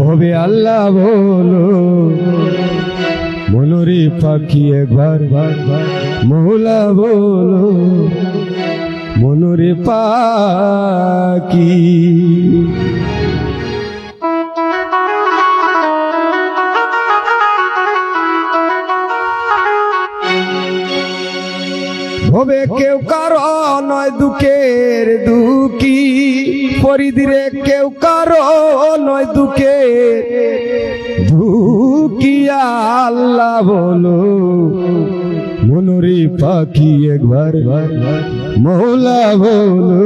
ভবে আল্লাহ বলো মনোরে পাখি একবার মৌলা বলো মনোরে পাখি। হবে কেউ কারো নয় দুঃখের দুঃখী পরিদিরে কেউ কারো নয় দুঃখের দুঃখী আল্লাহ বলো মনোরে পাখি একবার মৌলা বলো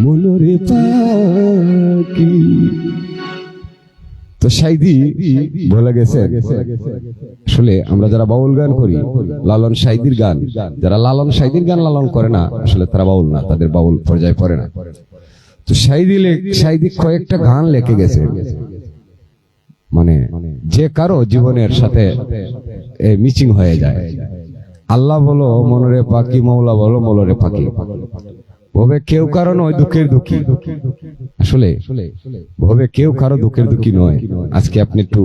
মনোরে পাখি। তো সাইদি বলে গেছে আসলে আমরা যারা বাউল গান করি লালন সাইদির গান, যারা লালন সাইদির গান লালন করে না আসলে তারা বাউল না, তাদের বাউল পর্যায়ে পড়ে না। তো সাইদি কয়েকটা গান লেখে গেছে, মানে যে কারো জীবনের সাথে মিচিং হয়ে যায়। আল্লাহ বলো মনোরে পাখি মৌলা বলো মনোরে পাখি। ভবে কেউ কারো নয় দুঃখের দুঃখী, আসলে ভবে কেউ কারো দুঃখের দুঃখী নয়। আজকে আপনি একটু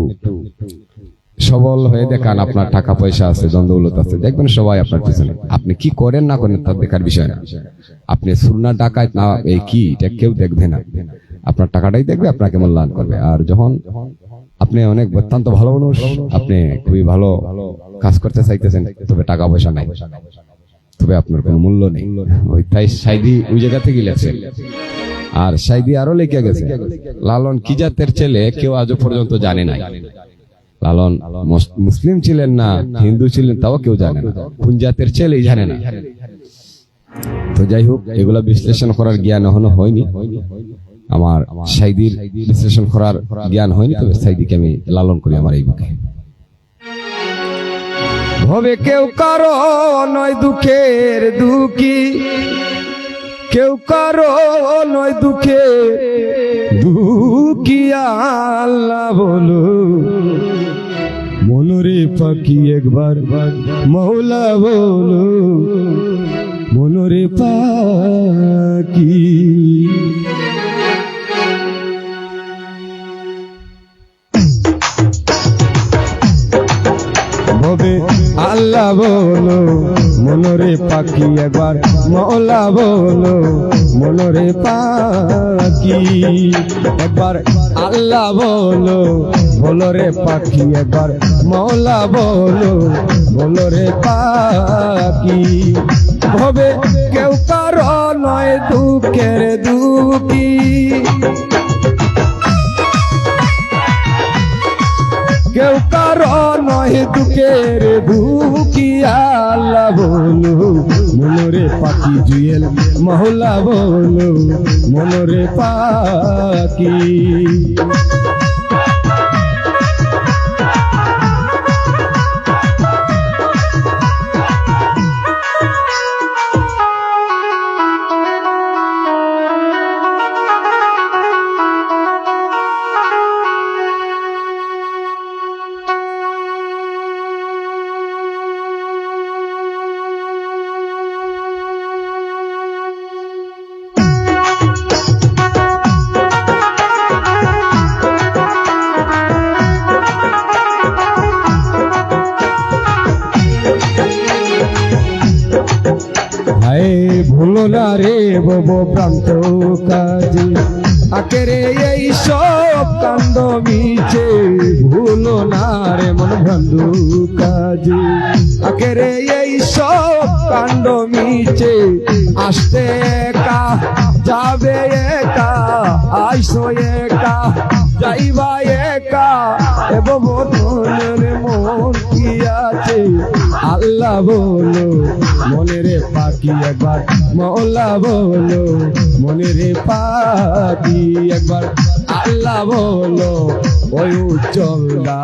সবল হয়ে দেখান, আপনার টাকা পয়সা আছে, দ্বন্দ্বলত আছে, দেখবেন সবাই আপনার পিছনে। আপনি কি করেন না করেন তার দেখার বিষয় না। আপনি সুরনা ডাকাত না এই কি এটা কেউ দেখবে না, আপনার টাকাটাই দেখবে, আপনাকে মূল্যায়ন করবে। আর যখন আপনি অনেক অত্যন্ত ভালো মানুষ, আপনি খুবই ভালো কাজ করতে চাইতেছেন, তবে টাকা পয়সা নাই, তবে আপনার কোনো মূল্য নেই। ওই তাই সাইদি ওই জায়গা থেকে লেখছেন। আর সাইদি আরো লিখে গেছে লালন কি জাতের ছেলে কেউ আজও পর্যন্ত জানে নাই। লালন মুসলিম ছিলেন না, হিন্দু ছিলেন, তাও কেউ জানে না, কোন জাতের ছেলেই জানে না। তো যাই হোক, এগুলা বিশ্লেষণ করার জ্ঞান এখনো হয়নি আমার, সাইদির বিশ্লেষণ করার জ্ঞান হয়নি, তবে সাইদিকে আমি লালন করি আমার এই বুকে। হবে কেউ কারো নয় দুঃখের দুঃখী, কেউ কারো নয় দুঃখে দুঃখী আল্লাহ বলো মনোরে পাখি একবার মৌলা বলো মনোরে পাখি। হবে আল্লাহ বলো মনোরে পাখি একবার মৌলা বলো মনোরে পাখি। একবার আল্লাহ বলো বলো রে পাখি একবার মৌলা বলো বলো রে পাখি। হবে কেউ কারো নয় দুঃখের দুঃখী, কেউ কারো নয় দুঃখের দুঃখী আল্লাহ বলো মনোরে পাখি জুয়েল মহলা বলো মনোরে পাখি। ভুলো না রে বব প্রান্ত কাজে আকেরে এই সব কান্দ মিছে, ভুলো না রে মন বন্ধু কাজে আকেরে এই সব কান্দ মিছে। আসতে একা যাবে একা আইসো একা যাইবা একা এবং মন কি আছে আল্লাহ বলো মনেরে পাখি একবার মৌলা বলো মনেরে পাখি একবার আল্লাহ বলো ওই উজ্জ্বলদা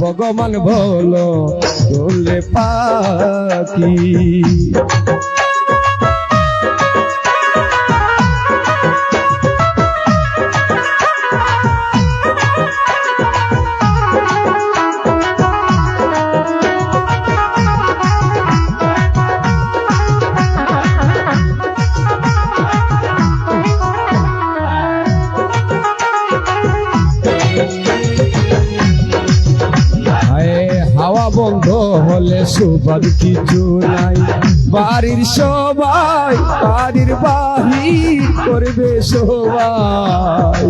ভগবান বলো বলে পাখি। শোভার কিছু নাই, বাড়ির সবাই বাড়ির বাহির করবে সবাই।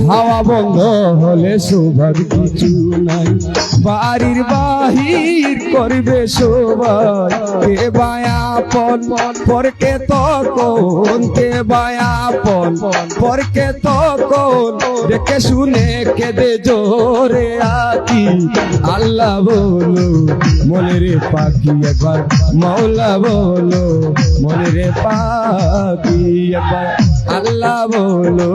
হাওয়া বন্ধ হলে শোভার কিছু নাই, বাড়ির বাহির করবে সবাই। কে বায়াপন পরকে তখন, কে বায়াপন পরকে তখন, দেখে শুনে কেঁদে জোরে আকি। আল্লাহ বলো মনে রে পাখি একবার, মৌলা বলো মনে রে পাখি একবার। আল্লাহ বলো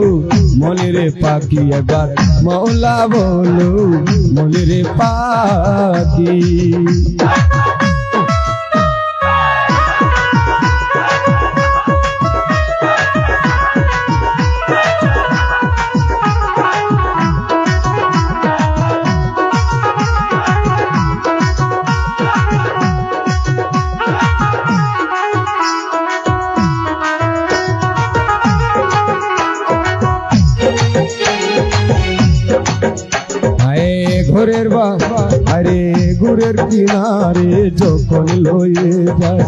মনে রে পাখি একবার, মৌলা বলো মনে রে পাখি। ঘরের আরে গুড়ের কিনারে যখন লয়ে যায়,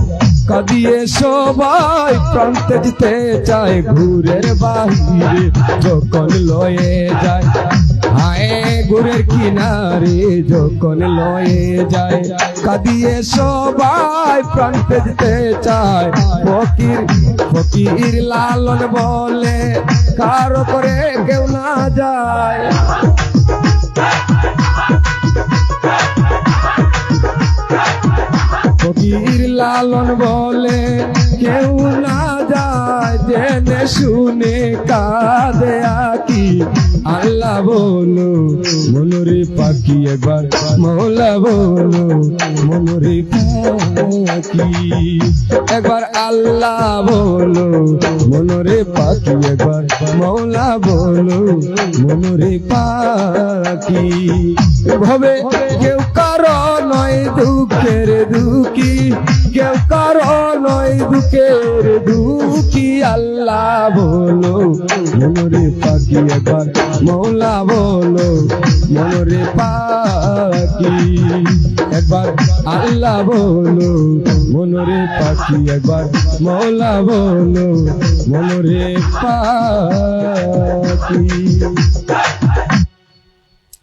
কাঁদিয়ে সবাই প্রান্তে যেতে চায়। ঘুরের বাহিরে যখন লয়ে যায়, হায় গুড়ের কিনারে যখন লয়ে যায়, কাঁদিয়ে সবাই প্রান্তে যেতে চায়। ফকির ফকির লালন বলে কারো করে কেউ না যায়। ফকির লালন বলে কেউ না যায়, জেনে শুনে কাঁদে আকি। আল্লাহ বলো মনোরে পাখি একবার, মৌলা বলো মনোরে পাখি একবার। আল্লাহ বলো মনোরে পাখি একবার, মৌলা বলো মনোরে পাখি। ভাবে কেউ কারো নয় দুঃখের দুঃখী, কেউ কারো নয় দুঃখের দুঃখী। আল্লাহ বলো মনোরে পাখি একবার, মৌলা বলো মনোরে পাখি একবার। আল্লাহ বলো মনোরে পাখি একবার, মৌলা বলো মনোরে পাখি।